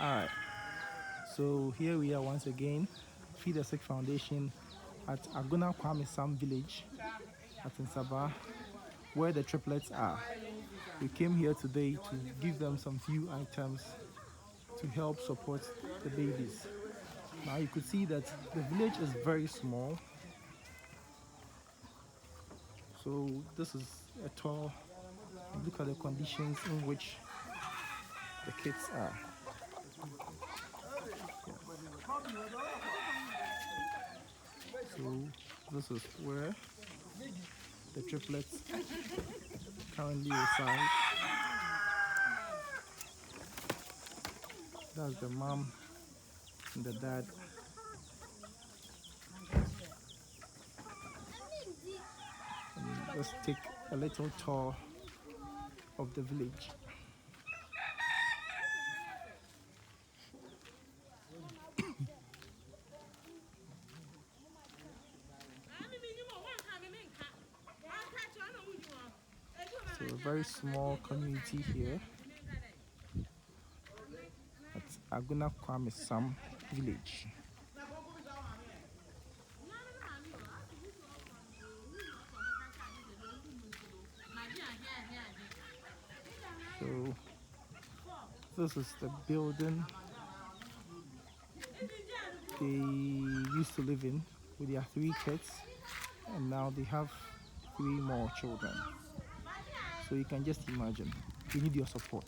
Alright, so here we are once again, Feed the Sick Foundation at Aguna Kwame Sam village at Nsaba, where the triplets are. We came here today to give them some few items to help support the babies. Now you could see that the village is very small. So this is a tour. Look at the conditions in which the kids are. So this is where the triplets currently reside. That's the mom and the dad. And let's take a little tour of the village. So a very small community here at Aguna Kwame Sam village. So this is the building they used to live in with their 3 kids, and now they have 3 more children. So you can just imagine, we need your support.